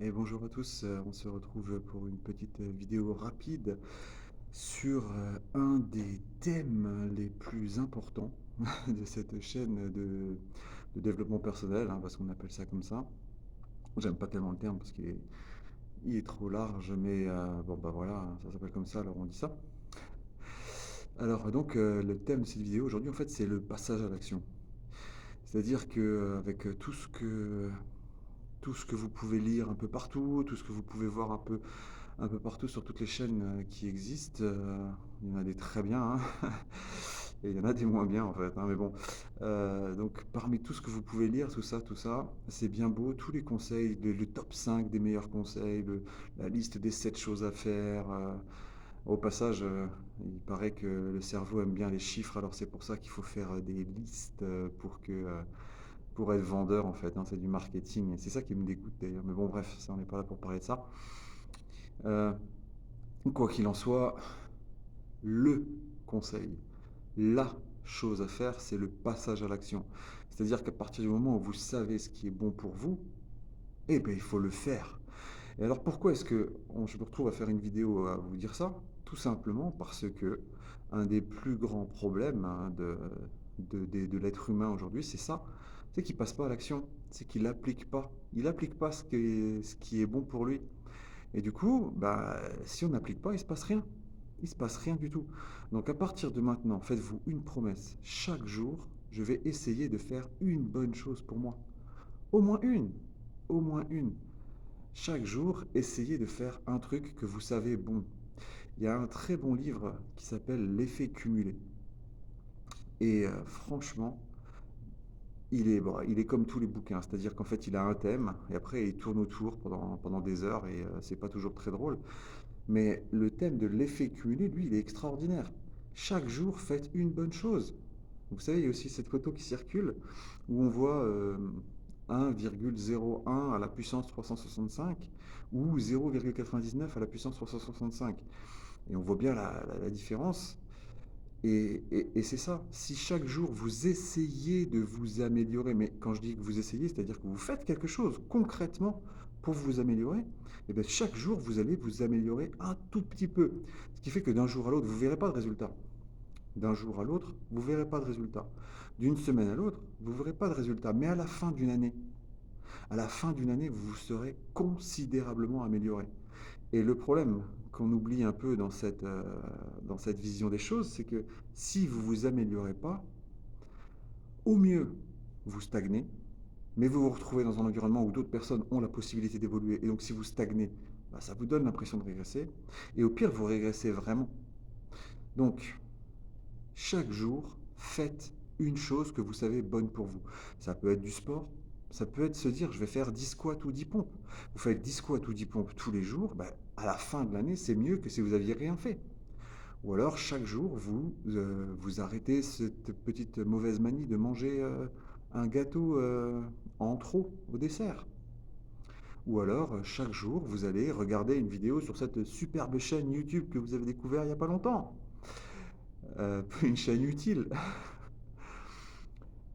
Et bonjour à tous, on se retrouve pour une petite vidéo rapide sur un des thèmes les plus importants de cette chaîne de développement personnel, hein, parce qu'on appelle ça comme ça. J'aime pas tellement le terme parce qu'il est trop large, mais bon bah voilà, hein, ça s'appelle comme ça, alors on dit ça. Alors donc le thème de cette vidéo aujourd'hui, en fait, c'est le passage à l'action. C'est-à-dire que avec tout ce que vous pouvez lire un peu partout, tout ce que vous pouvez voir un peu partout sur toutes les chaînes, qui existent, il y en a des très bien, hein, et il y en a des moins bien, en fait, hein, mais bon, donc parmi tout ce que vous pouvez lire, tout ça, c'est bien beau, tous les conseils, le top 5 des meilleurs conseils, la liste des 7 choses à faire, au passage, il paraît que le cerveau aime bien les chiffres, alors c'est pour ça qu'il faut faire, des listes, pour être vendeur, en fait, hein, c'est du marketing et c'est ça qui me dégoûte d'ailleurs, mais bon bref, ça on n'est pas là pour parler de ça. Heu, Quoi qu'il en soit, le conseil, la chose à faire, c'est le passage à l'action. C'est-à-dire qu'à partir du moment où vous savez ce qui est bon pour vous, eh ben il faut le faire. Et alors pourquoi est-ce que je me retrouve à faire une vidéo à vous dire ça? Tout simplement parce que un des plus grands problèmes, hein, de l'être humain aujourd'hui, c'est ça, c'est qu'il passe pas à l'action, c'est qu'il applique pas. Il applique pas ce qui est bon pour lui. Et du coup, bah, si on n'applique pas, il se passe rien. Il se passe rien du tout. Donc à partir de maintenant, faites-vous une promesse. Chaque jour, je vais essayer de faire une bonne chose pour moi. Au moins une. Au moins une. Chaque jour, essayez de faire un truc que vous savez bon. Il y a un très bon livre qui s'appelle L'effet cumulé. Et franchement, il est comme tous les bouquins, c'est-à-dire qu'en fait, il a un thème et après, il tourne autour pendant des heures et c'est pas toujours très drôle. Mais le thème de l'effet cumulé, lui, il est extraordinaire. Chaque jour, faites une bonne chose. Vous savez, il y a aussi cette photo qui circule où on voit 1,01 à la puissance 365 ou 0,99 à la puissance 365. Et on voit bien la différence. Et c'est ça, si chaque jour vous essayez de vous améliorer, mais quand je dis que vous essayez, c'est-à-dire que vous faites quelque chose concrètement pour vous améliorer, et bien chaque jour vous allez vous améliorer un tout petit peu. Ce qui fait que d'un jour à l'autre, vous ne verrez pas de résultat. D'un jour à l'autre, vous ne verrez pas de résultat. D'une semaine à l'autre, vous ne verrez pas de résultat. Mais à la fin d'une année, vous vous serez considérablement amélioré. Et le problème qu'on oublie un peu dans cette vision des choses, c'est que si vous vous améliorez pas, au mieux, vous stagnez, mais vous vous retrouvez dans un environnement où d'autres personnes ont la possibilité d'évoluer. Et donc si vous stagnez, bah, ça vous donne l'impression de régresser. Et au pire, vous régressez vraiment. Donc, chaque jour, faites une chose que vous savez bonne pour vous. Ça peut être du sport, ça peut être se dire je vais faire 10 squats ou 10 pompes. Vous faites 10 squats ou 10 pompes tous les jours, bah, à la fin de l'année, c'est mieux que si vous aviez rien fait. Ou alors chaque jour, vous arrêtez cette petite mauvaise manie de manger un gâteau en trop au dessert. Ou alors chaque jour, vous allez regarder une vidéo sur cette superbe chaîne YouTube que vous avez découvert il n'y a pas longtemps. Une chaîne utile.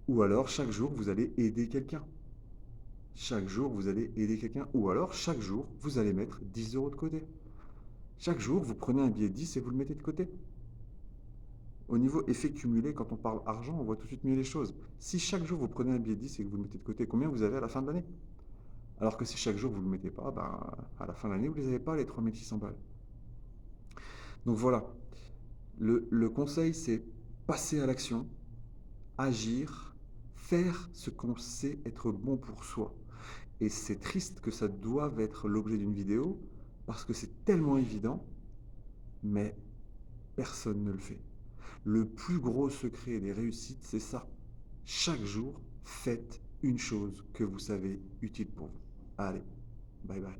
Ou alors chaque jour, vous allez aider quelqu'un. Chaque jour, vous allez aider quelqu'un. Ou alors chaque jour, vous allez mettre 10 euros de côté. Chaque jour, vous prenez un billet de 10 et vous le mettez de côté. Au niveau effet cumulé, quand on parle argent, on voit tout de suite mieux les choses. Si chaque jour vous prenez un billet de 10 et que vous le mettez de côté, combien vous avez à la fin de l'année? Alors que si chaque jour vous ne le mettez pas, ben, à la fin de l'année, vous ne les avez pas, les 3600 balles. Donc voilà, le conseil, c'est passer à l'action, agir, faire ce qu'on sait être bon pour soi. Et c'est triste que ça doive être l'objet d'une vidéo, parce que c'est tellement évident, mais personne ne le fait. Le plus gros secret des réussites, c'est ça. Chaque jour, faites une chose que vous savez utile pour vous. Allez, bye bye.